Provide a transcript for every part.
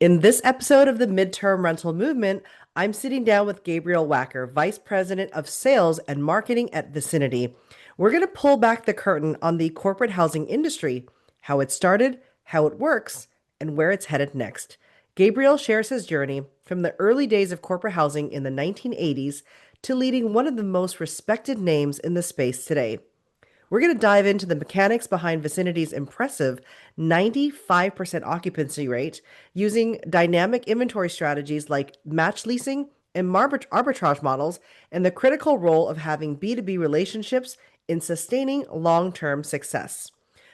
In this episode of the Midterm Rental Movement, I'm sitting down with Gabriel Wacker, Vice President of Sales and Marketing at Vicinity. We're going to pull back the curtain on the corporate housing industry, how it started, how it works, and where it's headed next. Gabriel shares his journey from the early days of corporate housing in the 1980s to leading one of the most respected names in the space today. We're going to dive into the mechanics behind Vicinity's impressive 95% occupancy rate using dynamic inventory strategies like match leasing and arbitrage models, and the critical role of having B2B relationships in sustaining long term success.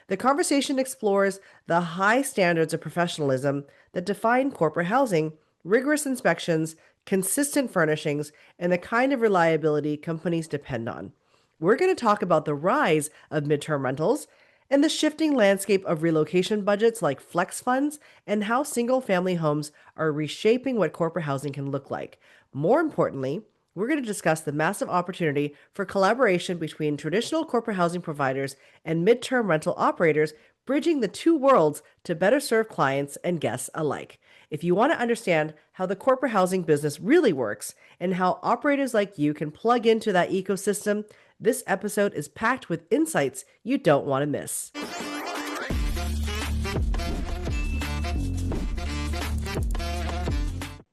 The conversation explores the high standards of professionalism that define corporate housing, rigorous inspections, consistent furnishings, and the kind of reliability companies depend on. We're going to talk about the rise of midterm rentals and the shifting landscape of relocation budgets like flex funds and how single family homes are reshaping what corporate housing can look like. More importantly, we're going to discuss the massive opportunity for collaboration between traditional corporate housing providers and midterm rental operators, bridging the two worlds to better serve clients and guests alike. If you want to understand how the corporate housing business really works and how operators like you can plug into that ecosystem, this episode is packed with insights you don't want to miss.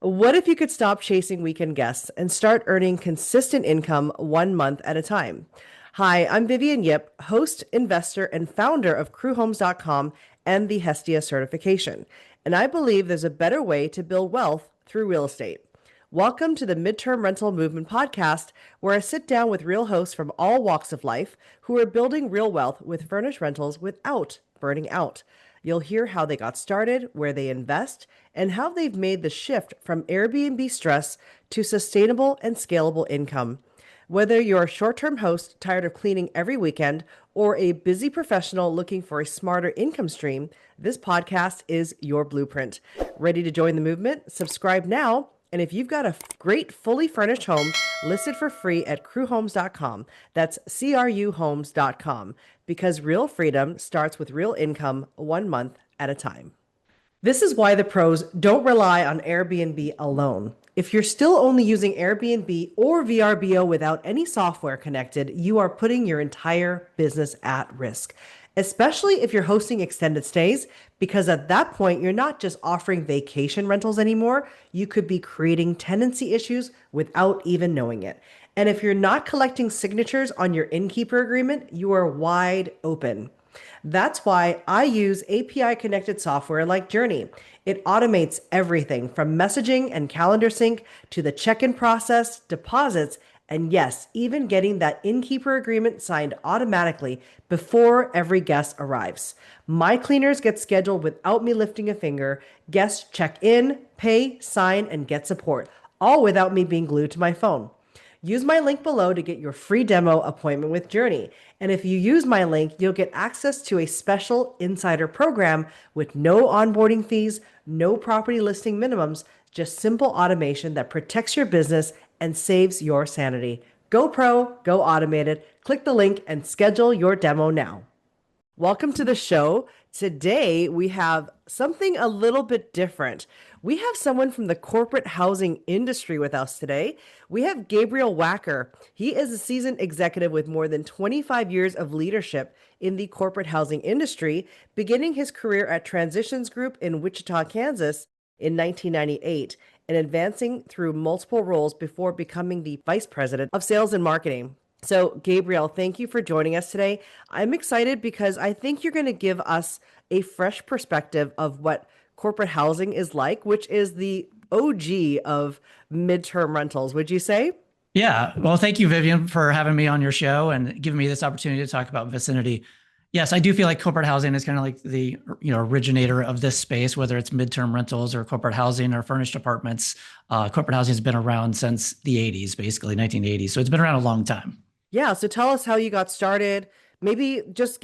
What if you could stop chasing weekend guests and start earning consistent income 1 month at a time? Hi, I'm Vivian Yip, host, investor, and founder of crewhomes.com and the Hestia certification. And I believe there's a better way to build wealth through real estate. Welcome to the Midterm Rental Movement podcast, where I sit down with real hosts from all walks of life who are building real wealth with furnished rentals without burning out. You'll hear how they got started, where they invest, and how they've made the shift from Airbnb stress to sustainable and scalable income. Whether you're a short-term host tired of cleaning every weekend or a busy professional looking for a smarter income stream, this podcast is your blueprint. Ready to join the movement? Subscribe now. And if you've got a great fully furnished home listed for free at crewhomes.com, that's cruhomes.com, because real freedom starts with real income 1 month at a time. This is why the pros don't rely on Airbnb alone. If you're still only using Airbnb or VRBO without any software connected, you are putting your entire business at risk, especially if you're hosting extended stays, because at that point, you're not just offering vacation rentals anymore. You could be creating tenancy issues without even knowing it. And if you're not collecting signatures on your innkeeper agreement, you are wide open. That's why I use API connected software like Journey. It automates everything from messaging and calendar sync to the check-in process, deposits, and yes, even getting that innkeeper agreement signed automatically before every guest arrives. My cleaners get scheduled without me lifting a finger. Guests check in, pay, sign, and get support, all without me being glued to my phone. Use my link below to get your free demo appointment with Journey. And if you use my link, you'll get access to a special insider program with no onboarding fees, no property listing minimums, just simple automation that protects your business and saves your sanity. Go pro, go automated. Click the link and schedule your demo now. Welcome to the show. Today, we have something a little bit different. We have someone from the corporate housing industry with us today. We have Gabriel Wacker. He is a seasoned executive with more than 25 years of leadership in the corporate housing industry, beginning his career at Transitions Group in Wichita, Kansas in 1998, and advancing through multiple roles before becoming the vice president of sales and marketing. So, Gabriel, thank you for joining us today. I'm excited because I think you're going to give us a fresh perspective of what corporate housing is like, which is the OG of midterm rentals, would you say? Yeah. Well, thank you, Vivian, for having me on your show and giving me this opportunity to talk about Vicinity. Yes, I do feel like corporate housing is kind of like the originator of this space, whether it's midterm rentals or corporate housing or furnished apartments. Corporate housing has been around since the 80s, basically 1980s. So it's been around a long time. Yeah, so tell us how you got started. Maybe just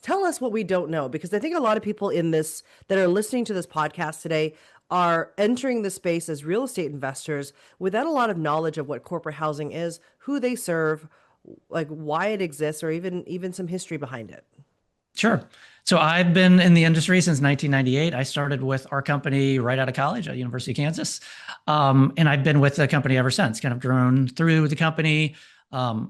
tell us what we don't know, because I think a lot of people in this that are listening to this podcast today are entering the space as real estate investors without a lot of knowledge of what corporate housing is, who they serve, like why it exists, or even some history behind it. Sure. So I've been in the industry since 1998. I started with our company right out of college at University of Kansas. And I've been with the company ever since, kind of grown through the company.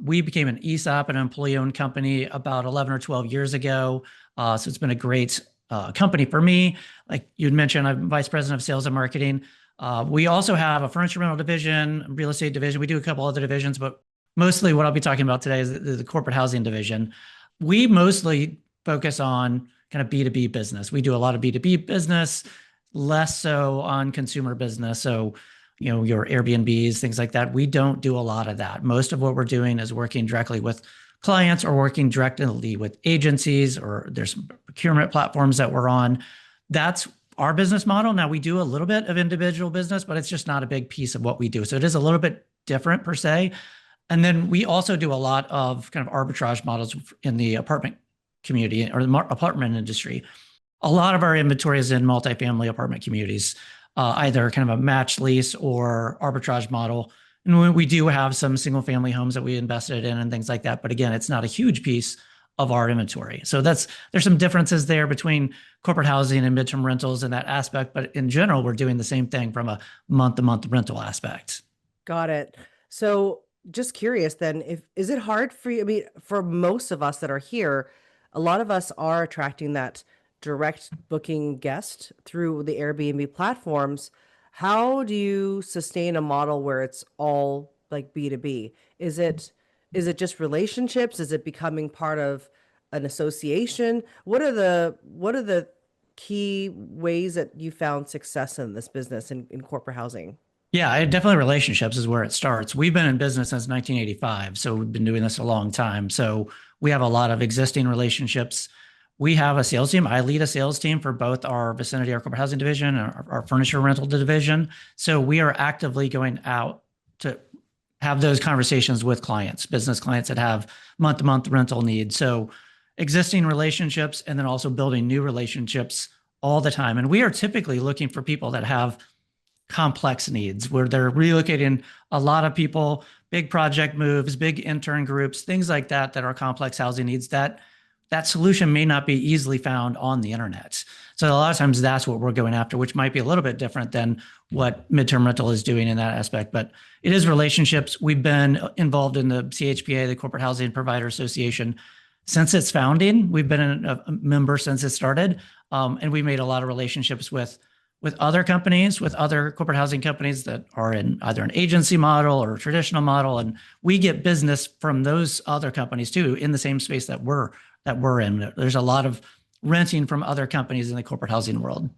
We became an ESOP, an employee-owned company, about 11 or 12 years ago. So it's been a great company for me. Like you'd mentioned, I'm vice president of sales and marketing. We also have a furniture rental division, real estate division. We do a couple other divisions, but mostly what I'll be talking about today is the corporate housing division. We mostly focus on kind of B2B business. We do a lot of B2B business, less so on consumer business. So, your Airbnbs, things like that. We don't do a lot of that. Most of what we're doing is working directly with clients or working directly with agencies, or there's some procurement platforms that we're on. That's our business model. Now we do a little bit of individual business, but it's just not a big piece of what we do. So it is a little bit different per se. And then we also do a lot of kind of arbitrage models in the apartment community or the apartment industry. A lot of our inventory is in multifamily apartment communities, either kind of a match lease or arbitrage model. And we do have some single family homes that we invested in and things like that. But again, it's not a huge piece of our inventory. So there's some differences there between corporate housing and midterm rentals in that aspect. But in general, we're doing the same thing from a month-to-month rental aspect. Got it. So just curious then, is it hard for you? I mean, for most of us that are here, a lot of us are attracting that direct booking guest through the Airbnb platforms. How do you sustain a model where it's all like B2B? Is it just relationships? Is it becoming part of an association? What are the key ways that you found success in this business in corporate housing? Yeah, definitely relationships is where it starts. We've been in business since 1985, so we've been doing this a long time. So we have a lot of existing relationships. We have a sales team. I lead a sales team for both our Vicinity, our corporate housing division, and our furniture rental division. So we are actively going out to have those conversations with clients, business clients that have month-to-month rental needs. So existing relationships and then also building new relationships all the time. And we are typically looking for people that have complex needs where they're relocating a lot of people, big project moves, big intern groups, things like that are complex housing needs that solution may not be easily found on the internet. So a lot of times that's what we're going after, which might be a little bit different than what midterm rental is doing in that aspect. But it is relationships. We've been involved in the CHPA, the Corporate Housing Provider Association, since its founding. We've been a member since it started. And we made a lot of relationships with other companies, with other corporate housing companies that are in either an agency model or a traditional model. And we get business from those other companies too, in the same space that we're in. There's a lot of renting from other companies in the corporate housing world.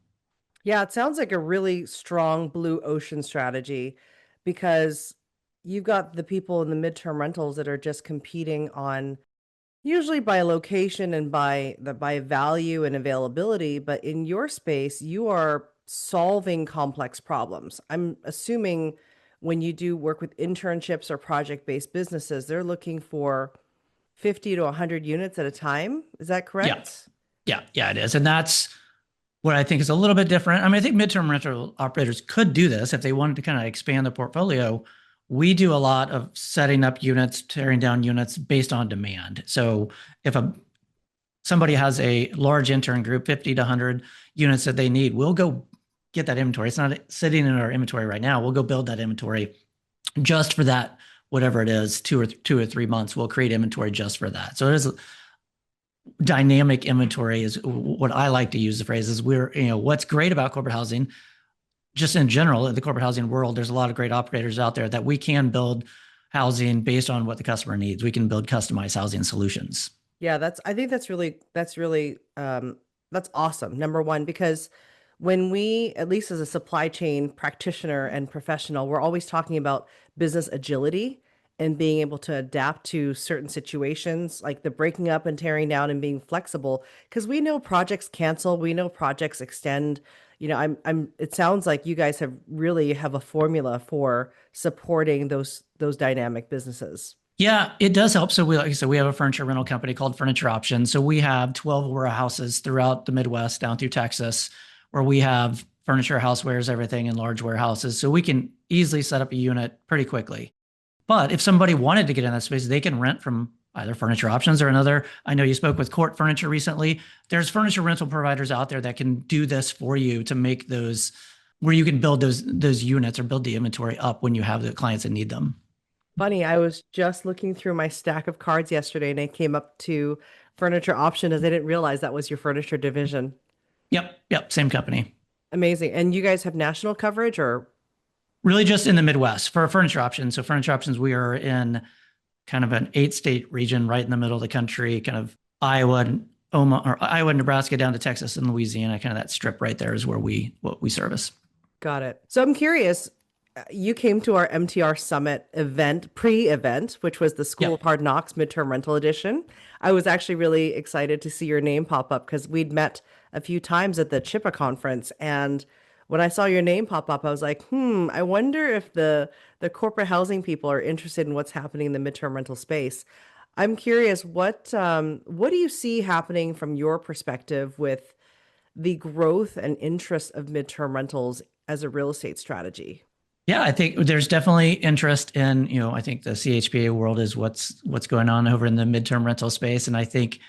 Yeah, it sounds like a really strong blue ocean strategy because you've got the people in the midterm rentals that are just competing on usually by location and by value and availability, but in your space, you are solving complex problems. I'm assuming when you do work with internships or project-based businesses, they're looking for 50 to 100 units at a time. Is that Yeah, correct? yeah, it is. And that's what I think is a little bit different. I mean, I think midterm rental operators could do this if they wanted to kind of expand the portfolio. We do a lot of setting up units, tearing down units based on demand. So if somebody has a large intern group, 50 to 100 units that they need, we'll go get that inventory. It's not sitting in our inventory right now. We'll go build that inventory just for that, whatever it is, 2 or 3 months. We'll create inventory just for that. So it is dynamic inventory is what I like to use the phrase is what's great about corporate housing, just in general, in the corporate housing world, there's a lot of great operators out there that we can build housing based on what the customer needs. We can build customized housing solutions. Yeah, I think that's awesome. Number one, because when we, at least as a supply chain practitioner and professional, we're always talking about business agility and being able to adapt to certain situations, like the breaking up and tearing down and being flexible. Because we know projects cancel, we know projects extend. It sounds like you guys have a formula for supporting those dynamic businesses. Yeah, it does help. So like I said, we have a furniture rental company called Furniture Options. So we have 12 warehouses throughout the Midwest down through Texas, where we have furniture, housewares, everything in large warehouses. So we can easily set up a unit pretty quickly. But if somebody wanted to get in that space, they can rent from either furniture options or another. I know you spoke with Court Furniture recently. There's furniture rental providers out there that can do this for you to make those where you can build those units or build the inventory up when you have the clients that need them. Funny, I was just looking through my stack of cards yesterday and I came up to furniture option as I didn't realize that was your furniture division. Yep, same company. Amazing. And you guys have national coverage or Really just in the Midwest for furniture options. So furniture options, we are in kind of an 8-state region right in the middle of the country, kind of Iowa and Iowa, Nebraska down to Texas and Louisiana, kind of that strip right there is where what we service. got it. So I'm curious, you came to our MTR Summit event, pre-event, which was the School Yep. of Hard Knocks Midterm Rental Edition. I was actually really excited to see your name pop up because we'd met a few times at the CHIPA conference. And when I saw your name pop up, I was like, I wonder if the corporate housing people are interested in what's happening in the midterm rental space. I'm curious, what do you see happening from your perspective with the growth and interest of midterm rentals as a real estate strategy? Yeah, I think there's definitely interest in, I think the CHPA world is what's going on over in the midterm rental space. And I think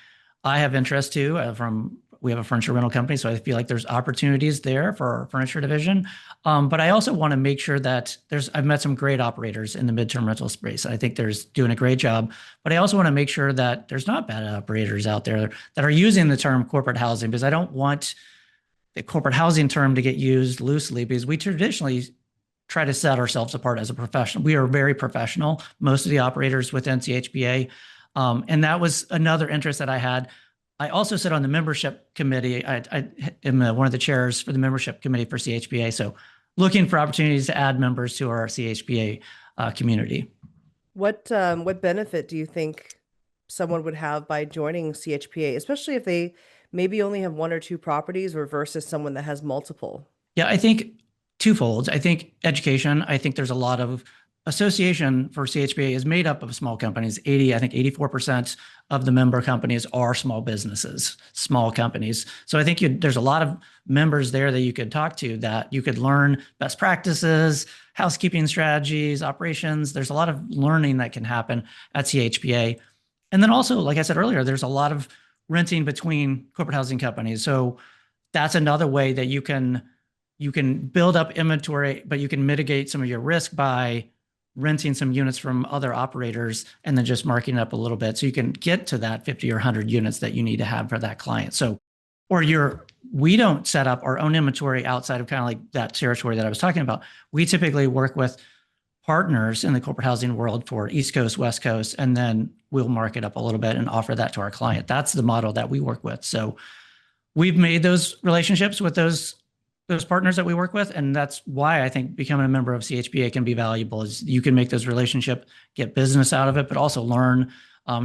I have interest too we have a furniture rental company. So I feel like there's opportunities there for our furniture division. But I also want to make sure that I've met some great operators in the midterm rental space. I think there's doing a great job, but I also want to make sure that there's not bad operators out there that are using the term corporate housing, because I don't want the corporate housing term to get used loosely, because we traditionally try to set ourselves apart as a professional. We are very professional, most of the operators within CHPA. And that was another interest that I had. I also sit on the membership committee. I am one of the chairs for the membership committee for CHPA. So looking for opportunities to add members to our CHPA community. What benefit do you think someone would have by joining CHPA, especially if they maybe only have one or two properties or versus someone that has multiple? Yeah, I think twofold. I think education. I think there's a lot of association for CHPA is made up of small companies. I think 84% of the member companies are small businesses, small companies. So I think there's a lot of members there that you could talk to, that you could learn best practices, housekeeping strategies, operations. There's a lot of learning that can happen at CHPA. And then also, like I said earlier, there's a lot of renting between corporate housing companies. So that's another way that you can build up inventory, but you can mitigate some of your risk by renting some units from other operators and then just marking it up a little bit so you can get to that 50 or 100 units that you need to have for that client. So, we don't set up our own inventory outside of kind of like that territory that I was talking about. We typically work with partners in the corporate housing world for East Coast, West Coast, and then we'll mark it up a little bit and offer that to our client. That's the model that we work with. So we've made those relationships with those partners that we work with. And that's why I think becoming a member of CHPA can be valuable, is you can make those relationships, get business out of it, but also learn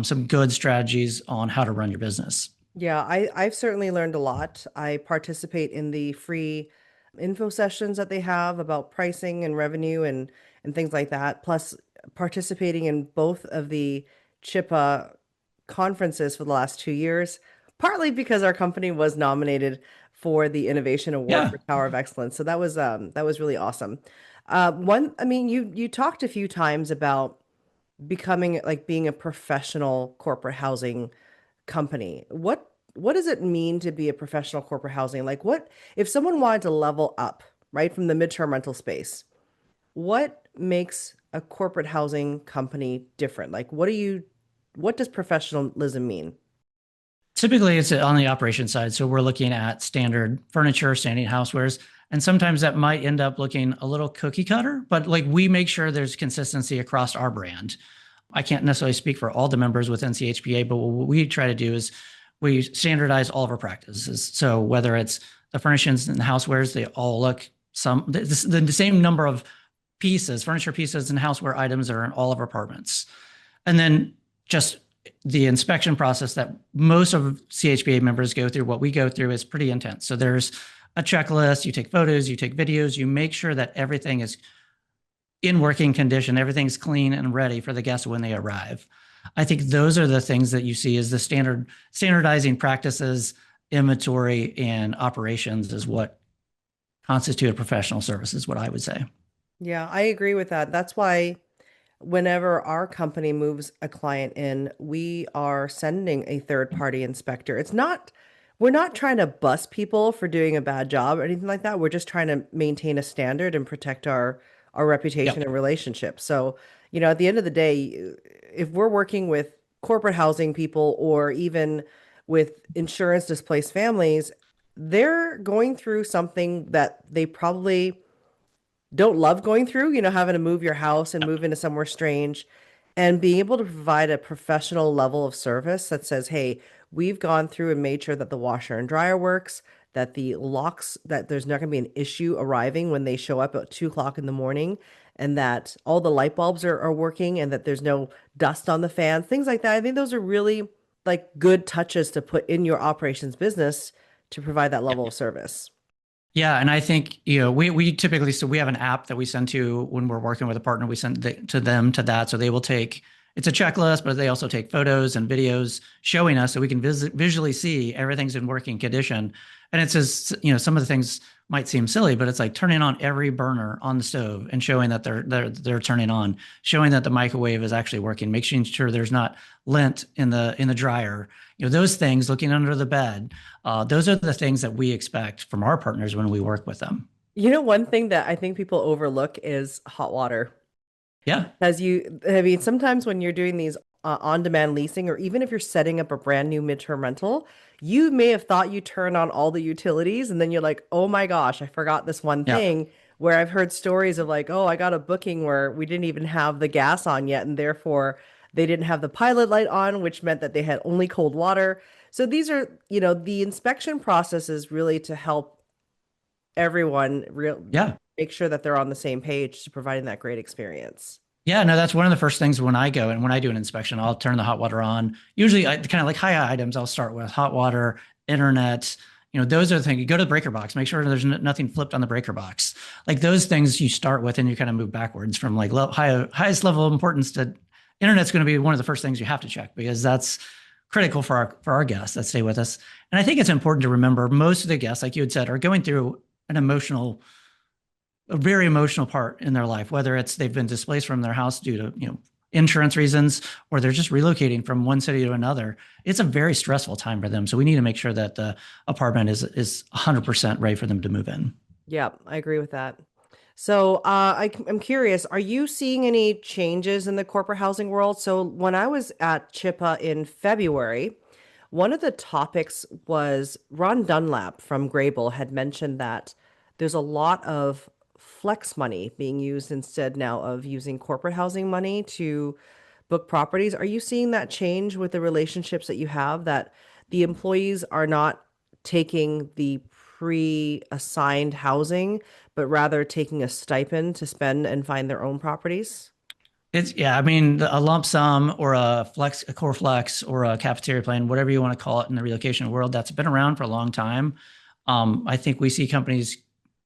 some good strategies on how to run your business. Yeah, I've certainly learned a lot. I participate in the free info sessions that they have about pricing and revenue and things like that. Plus participating in both of the CHIPA conferences for the last 2 years, partly because our company was nominated for the Innovation Award Yeah. for Tower of Excellence. So that was really awesome. I mean, you talked a few times about becoming like being a professional corporate housing company. What does it mean to be a professional corporate housing? Like what if someone wanted to level up, right, from the midterm rental space? What makes a corporate housing company different? Like what does professionalism mean? Typically, it's on the operation side. So we're looking at standard furniture, standing housewares, and sometimes that might end up looking a little cookie cutter, but like we make sure there's consistency across our brand. I can't necessarily speak for all the members within CHPA, but what we try to do is we standardize all of our practices. So whether it's the furnishings and the housewares, they all look the same number of pieces, furniture pieces and houseware items are in all of our apartments. And then just the inspection process that most of CHPA members go through, what we go through is pretty intense. So there's a checklist, you take photos, you take videos, you make sure that everything is in working condition, everything's clean and ready for the guests when they arrive. I think those are the things that you see as the standardizing practices, inventory, and operations is what constitute a professional service, is what I would say. Yeah, I agree with that. That's why whenever our company moves a client in, we are sending a third party inspector. We're not trying to bust people for doing a bad job or anything like that. We're just trying to maintain a standard and protect our reputation Yep. and relationship. So, at the end of the day, if we're working with corporate housing people or even with insurance displaced families, they're going through something that they probably don't love going through, having to move your house and move into somewhere strange and being able to provide a professional level of service that says, hey, we've gone through and made sure that the washer and dryer works, that the locks, that there's not going to be an issue arriving when they show up at 2 o'clock in the morning, and that all the light bulbs are working and that there's no dust on the fans, things like that. I think those are really like good touches to put in your operations business to provide that level of service. Yeah, and I think, we typically, so we have an app that we send to when we're working with a partner, we send to them to that. So they will take, it's a checklist, but they also take photos and videos showing us so we can visually see everything's in working condition. And it says, some of the things might seem silly, but it's like turning on every burner on the stove and showing that they're turning on, showing that the microwave is actually working, making sure there's not lint in the dryer. Those things, looking under the bed, those are the things that we expect from our partners when we work with them. One thing that I think people overlook is hot water. Yeah. I mean, sometimes when you're doing these on-demand leasing, or even if you're setting up a brand new midterm rental, you may have thought you turned on all the utilities, and then you're like, oh my gosh, I forgot this one Yeah. thing. Where I've heard stories of like, oh, I got a booking where we didn't even have the gas on yet, and therefore they didn't have the pilot light on, which meant that they had only cold water. So these are, the inspection process is really to help everyone Yeah. make sure that they're on the same page to providing that great experience. Yeah, no, that's one of the first things when I go and when I do an inspection, I'll turn the hot water on. Usually, I kind of like high items. I'll start with hot water, internet. Those are the things. You go to the breaker box, make sure there's nothing flipped on the breaker box. Like those things you start with, and you kind of move backwards from like highest level of importance to internet's going to be one of the first things you have to check because that's critical for our guests that stay with us. And I think it's important to remember most of the guests, like you had said, are going through a very emotional part in their life, whether it's they've been displaced from their house due to, insurance reasons, or they're just relocating from one city to another. It's a very stressful time for them. So we need to make sure that the apartment is 100% ready for them to move in. Yeah, I agree with that. So, I'm curious, are you seeing any changes in the corporate housing world? So, when I was at Chippa in February, one of the topics was Ron Dunlap from Grable had mentioned that there's a lot of flex money being used instead now of using corporate housing money to book properties. Are you seeing that change with the relationships that you have, that the employees are not taking the pre-assigned housing, but rather taking a stipend to spend and find their own properties? It's yeah, I mean a lump sum or a core flex or a cafeteria plan, whatever you want to call it in the relocation world, that's been around for a long time. I think we see companies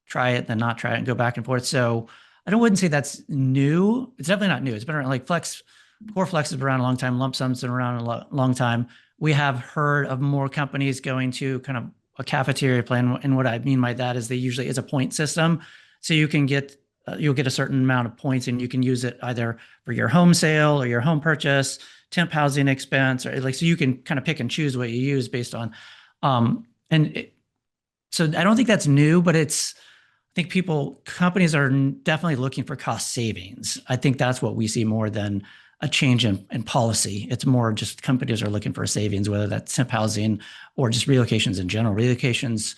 try it, then not try it, and go back and forth. So wouldn't say that's new. It's definitely not new. It's been around like core flex has been around a long time. Lump sums have been around a long time. We have heard of more companies going to kind of a cafeteria plan, and what I mean by that is they usually is a point system, so you'll get a certain amount of points, and you can use it either for your home sale or your home purchase, temp housing expense, or like so you can kind of pick and choose what you use based on. And so I don't think that's new, but I think companies are definitely looking for cost savings. I think that's what we see more than a change in policy. It's more just companies are looking for savings, whether that's temp housing or just relocations in general. Relocations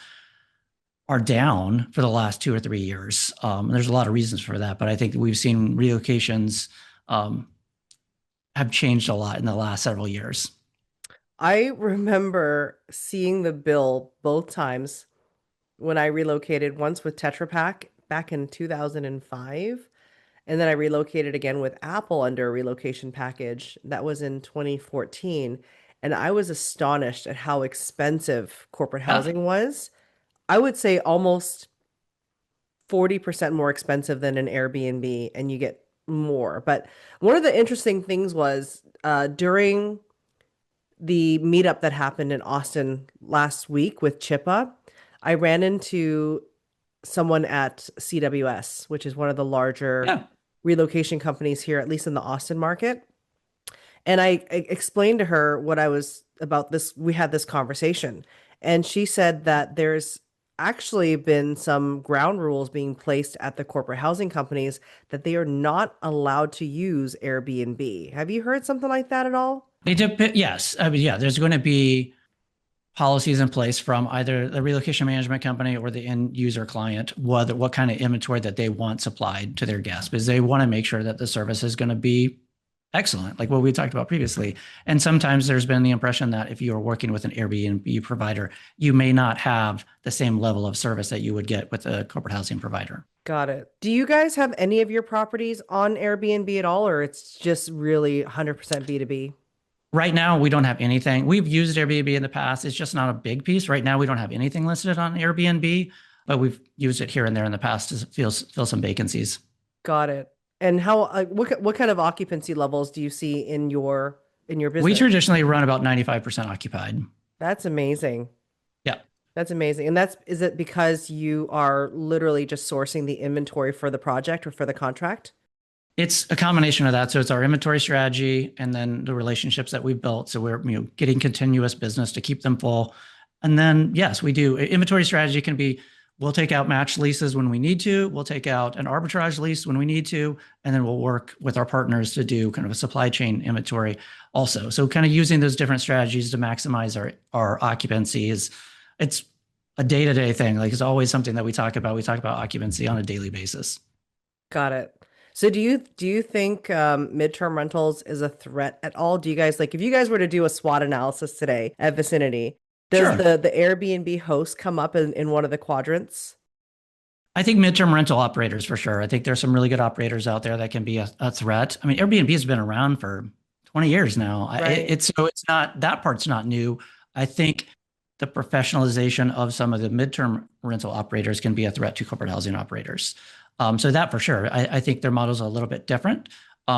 are down for the last 2 or 3 years. There's a lot of reasons for that, but I think we've seen relocations have changed a lot in the last several years. I remember seeing the bill both times when I relocated, once with Tetra Pak back in 2005, and then I relocated again with Apple under a relocation package. That was in 2014. And I was astonished at how expensive corporate Yeah. housing was. I would say almost 40% more expensive than an Airbnb, and you get more. But one of the interesting things was during the meetup that happened in Austin last week with Chippa, I ran into someone at CWS, which is one of the larger Yeah. relocation companies here, at least in the Austin market. And I explained to her what I was about this. We had this conversation, and she said that there's actually been some ground rules being placed at the corporate housing companies that they are not allowed to use Airbnb. Have you heard something like that at all? Yes. I mean, yeah, there's going to be policies in place from either the relocation management company or the end user client, what kind of inventory that they want supplied to their guests, because they want to make sure that the service is going to be excellent, like what we talked about previously. And sometimes there's been the impression that if you are working with an Airbnb provider, you may not have the same level of service that you would get with a corporate housing provider. Got it. Do you guys have any of your properties on Airbnb at all, or it's just really 100% B2B? Right now, we don't have anything. We've used Airbnb in the past. It's just not a big piece. Right now, we don't have anything listed on Airbnb, but we've used it here and there in the past to fill some vacancies. Got it. And how, what kind of occupancy levels do you see in your We business? traditionally run about 95% occupied. That's amazing. Yeah. That's amazing. And is it because you are literally just sourcing the inventory for the project or for the contract? It's a combination of that. So it's our inventory strategy and then the relationships that we've built. So we're getting continuous business to keep them full. And then yes, we do. Inventory strategy can be we'll take out match leases when we need to. We'll take out an arbitrage lease when we need to. And then we'll work with our partners to do kind of a supply chain inventory also. So kind of using those different strategies to maximize our occupancy it's a day-to-day thing. Like it's always something that we talk about. We talk about occupancy on a daily basis. Got it. So do you think midterm rentals is a threat at all? Do you guys like if you guys were to do a SWOT analysis today at Vicinity, does Sure. the Airbnb host come up in one of the quadrants? I think midterm rental operators for sure. I think there's some really good operators out there that can be a threat. I mean, Airbnb has been around for 20 years now. Right. It's not that part's not new. I think the professionalization of some of the midterm rental operators can be a threat to corporate housing operators. So that for sure. I think their models are a little bit different.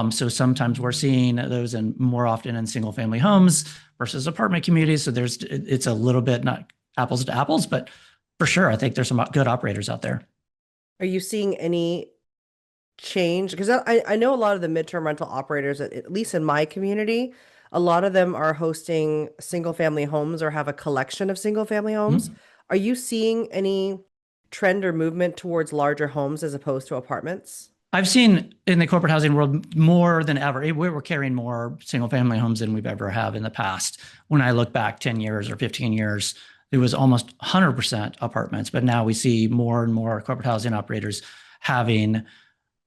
So sometimes we're seeing those in more often in single family homes versus apartment communities. So it's a little bit not apples to apples, but for sure, I think there's some good operators out there. Are you seeing any change? Because I know a lot of the midterm rental operators, at least in my community, a lot of them are hosting single family homes or have a collection of single family homes. Mhm. Are you seeing any trend or movement towards larger homes as opposed to apartments? I've seen in the corporate housing world more than ever. We're carrying more single family homes than we've ever have in the past. When I look back 10 years or 15 years, it was almost 100% apartments. But now we see more and more corporate housing operators having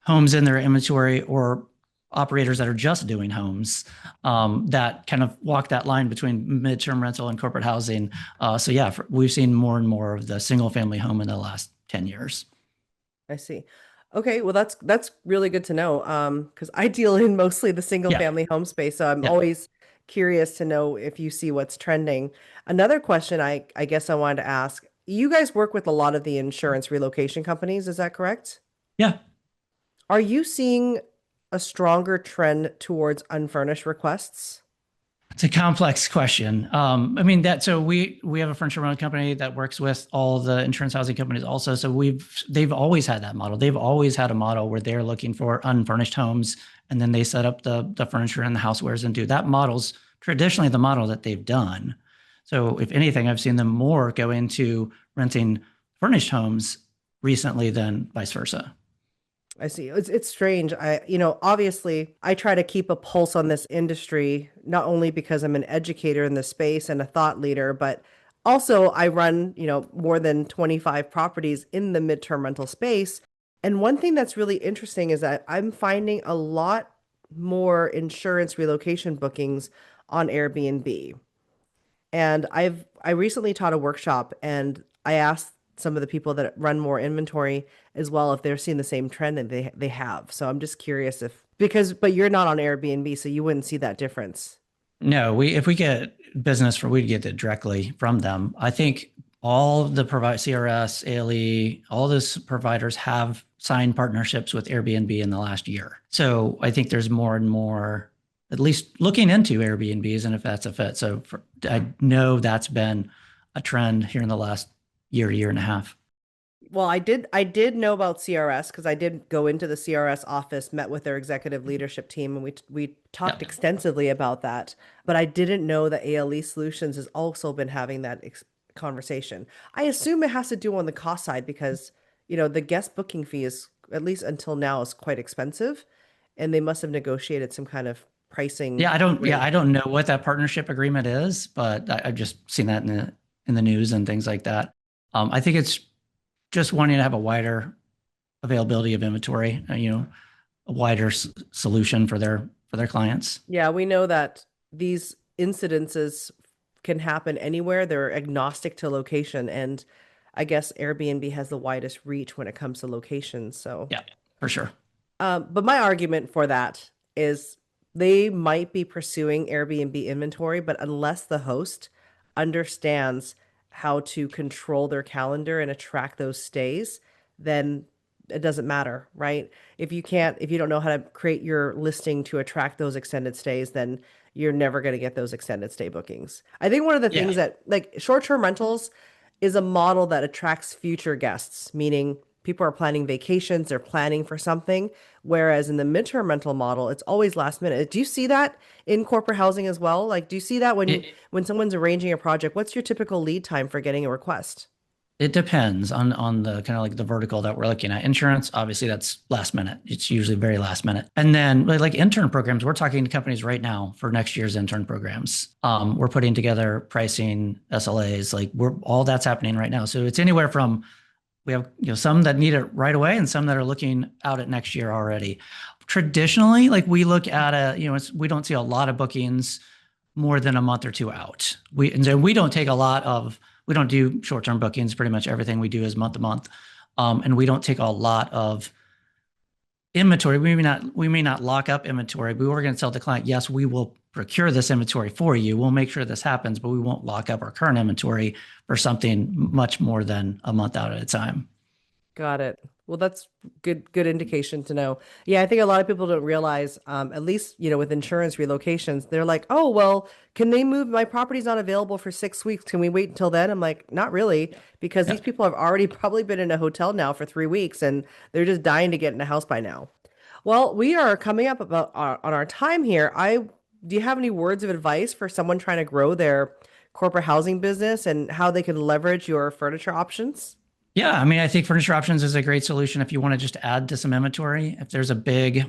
homes in their inventory or operators that are just doing homes that kind of walk that line between midterm rental and corporate housing. So yeah, we've seen more and more of the single family home in the last 10 years. I see. Okay, well that's really good to know. Because I deal in mostly the single Yeah, family home space, so I'm yeah, always curious to know if you see what's trending. Another question I guess I wanted to ask, you guys work with a lot of the insurance relocation companies, is that correct? yeah. Are you seeing a stronger trend towards unfurnished requests? It's a complex question. I mean so we have a furniture rental company that works with all the insurance housing companies also. So they've always had that model. They've always had a model where they're looking for unfurnished homes, and then they set up the furniture and the housewares and do that. Model's traditionally the model that they've done. So if anything, I've seen them more go into renting furnished homes recently than vice versa. I see. It's strange. Obviously, I try to keep a pulse on this industry, not only because I'm an educator in the space and a thought leader, but also I run, more than 25 properties in the midterm rental space. And one thing that's really interesting is that I'm finding a lot more insurance relocation bookings on Airbnb. And I recently taught a workshop and I asked some of the people that run more inventory as well if they're seeing the same trend, and they have. So I'm just curious but you're not on Airbnb, so you wouldn't see that difference. No, if we get business we'd get it directly from them. I think all the CRS, ALE, all those providers have signed partnerships with Airbnb in the last year. So I think there's more and more, at least looking into Airbnbs and if that's a fit. So I know that's been a trend here in the last year and a half. Well, I did know about CRS because I did go into the CRS office, met with their executive leadership team, and we talked Yeah. extensively about that. But I didn't know that ALE Solutions has also been having that conversation. I assume it has to do on the cost side because, the guest booking fee is, at least until now, is quite expensive, and they must have negotiated some kind of pricing Yeah, rate. I don't know what that partnership agreement is, but I've just seen that in the news and things like that. I think it's just wanting to have a wider availability of inventory, a wider solution for their clients. Yeah, we know that these incidences can happen anywhere. They're agnostic to location, and I guess Airbnb has the widest reach when it comes to locations. So, Yeah, for sure. but my argument for that is they might be pursuing Airbnb inventory, but unless the host understands how to control their calendar and attract those stays, then it doesn't matter, right? If you don't know how to create your listing to attract those extended stays, then you're never going to get those extended stay bookings. I think one of the Yeah. things that, like, short-term rentals is a model that attracts future guests, meaning people are planning vacations, they're planning for something. Whereas in the midterm rental model, it's always last minute. Do you see that in corporate housing as well? Like, do you see that It, when someone's arranging a project? What's your typical lead time for getting a request? it depends on the kind of like the vertical that we're looking at. Insurance, obviously, that's last minute. It's usually very last minute. And then like intern programs, we're talking to companies right now for next year's intern programs. We're putting together pricing SLAs, like we're all that's happening right now. So it's anywhere from we have some that need it right away and some that are looking out at next year already. Traditionally, like we look at we don't see a lot of bookings more than a month or two out. We don't take a lot of we don't do short-term bookings. Pretty much everything we do is month to month, and we don't take a lot of inventory. We may not lock up inventory, but we're going to tell the client, yes, we will procure this inventory for you. We'll make sure this happens, but we won't lock up our current inventory for something much more than a month out at a time. Got it. Well, that's good indication to know. Yeah, I think a lot of people don't realize, at least, with insurance relocations, they're like, oh, well, can they move? My property's not available for 6 weeks. Can we wait until then? I'm like, not really, because Yeah. these people have already probably been in a hotel now for 3 weeks and they're just dying to get in a house by now. Well, we are coming up on our time here. Do you have any words of advice for someone trying to grow their corporate housing business and how they can leverage your furniture options? Yeah, I mean, I think furniture options is a great solution if you want to just add to some inventory. If there's a big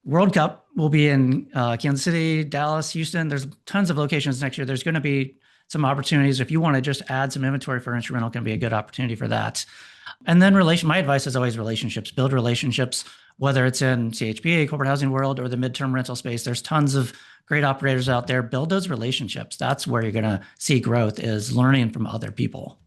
World Cup, will be in Kansas City, Dallas, Houston. There's tons of locations next year. There's going to be some opportunities. If you want to just add some inventory, furniture rental can be a good opportunity for that. And then my advice is always relationships. Build relationships, whether it's in CHPA, corporate housing world, or the midterm rental space. There's tons of great operators out there. Build those relationships. That's where you're going to see growth, is learning from other people.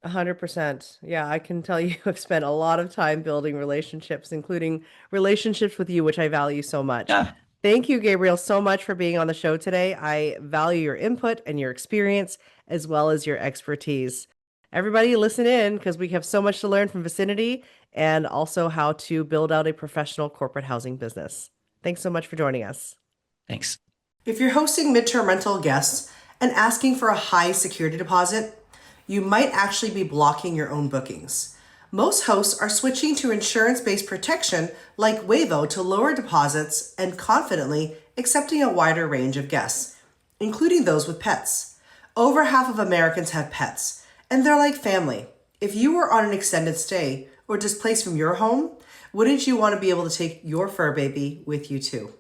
100%. Yeah, I can tell you I've spent a lot of time building relationships, including relationships with you, which I value so much. Yeah. Thank you, Gabriel, so much for being on the show today. I value your input and your experience as well as your expertise. Everybody listen in because we have so much to learn from Vicinity and also how to build out a professional corporate housing business. Thanks so much for joining us. Thanks. If you're hosting midterm rental guests and asking for a high security deposit, you might actually be blocking your own bookings. Most hosts are switching to insurance-based protection like Wavo to lower deposits and confidently accepting a wider range of guests, including those with pets. Over half of Americans have pets, and they're like family. If you were on an extended stay or displaced from your home, wouldn't you want to be able to take your fur baby with you too?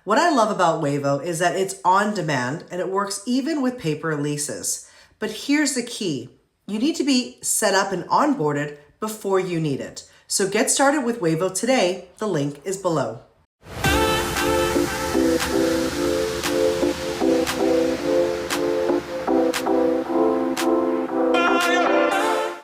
What I love about Wavo is that it's on demand and it works even with paper leases. But here's the key. You need to be set up and onboarded before you need it. So get started with Wavo today. The link is below.